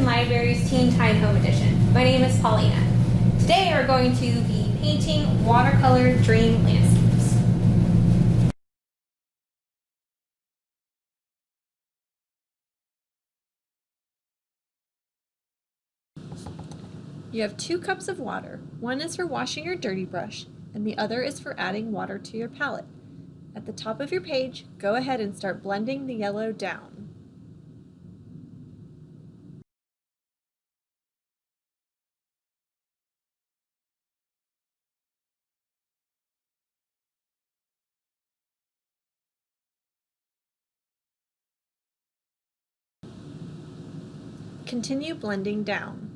Henderson Library's Teen Time Home Edition. My name is Paulina. Today we're going to be painting watercolor dream landscapes. You have 2 cups of water. One is for washing your dirty brush, and the other is for adding water to your palette. At the top of your page, go ahead and start blending the yellow down. Continue blending down.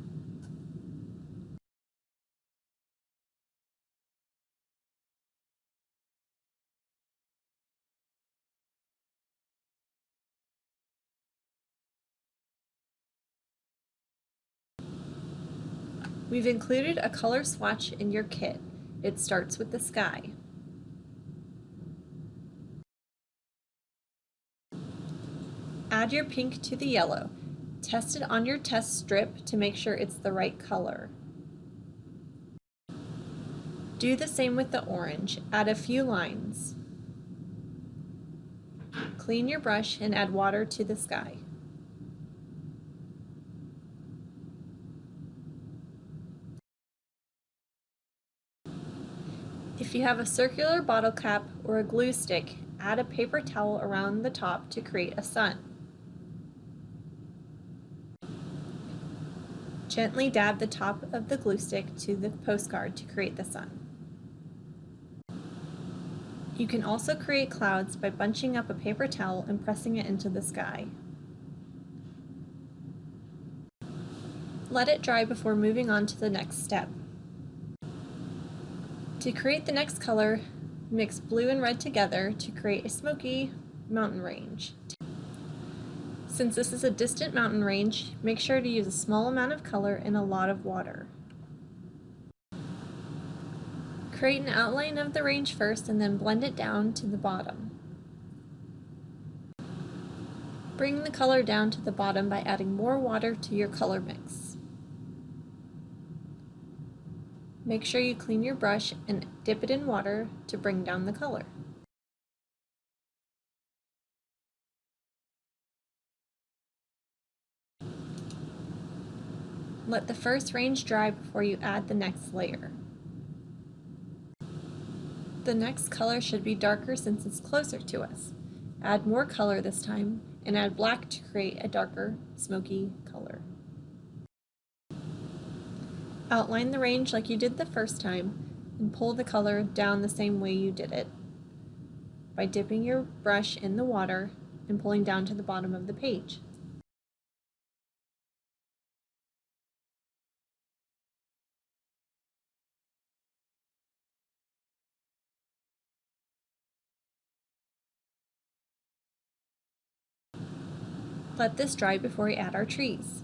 We've included a color swatch in your kit. It starts with the sky. Add your pink to the yellow. Test it on your test strip to make sure it's the right color. Do the same with the orange. Add a few lines. Clean your brush and add water to the sky. If you have a circular bottle cap or a glue stick, add a paper towel around the top to create a sun. Gently dab the top of the glue stick to the postcard to create the sun. You can also create clouds by bunching up a paper towel and pressing it into the sky. Let it dry before moving on to the next step. To create the next color, mix blue and red together to create a smoky mountain range. Since this is a distant mountain range, make sure to use a small amount of color and a lot of water. Create an outline of the range first and then blend it down to the bottom. Bring the color down to the bottom by adding more water to your color mix. Make sure you clean your brush and dip it in water to bring down the color. Let the first range dry before you add the next layer. The next color should be darker since it's closer to us. Add more color this time and add black to create a darker, smoky color. Outline the range like you did the first time and pull the color down the same way you did it by dipping your brush in the water and pulling down to the bottom of the page. Let this dry before we add our trees.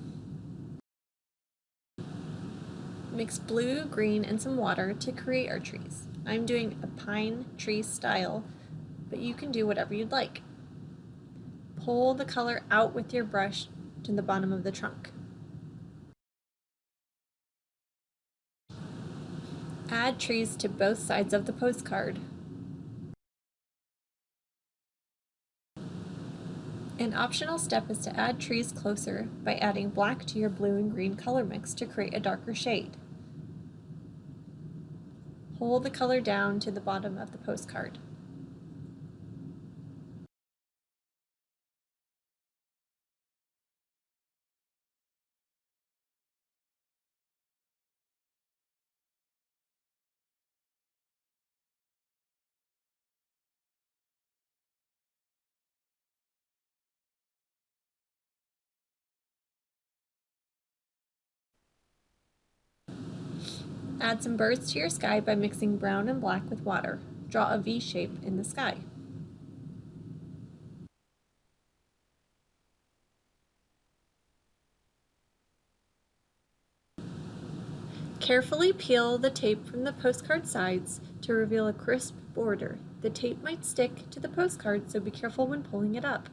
Mix blue, green, and some water to create our trees. I'm doing a pine tree style, but you can do whatever you'd like. Pull the color out with your brush to the bottom of the trunk. Add trees to both sides of the postcard. An optional step is to add trees closer by adding black to your blue and green color mix to create a darker shade. Pull the color down to the bottom of the postcard. Add some birds to your sky by mixing brown and black with water. Draw a V shape in the sky. Carefully peel the tape from the postcard sides to reveal a crisp border. The tape might stick to the postcard, so be careful when pulling it up.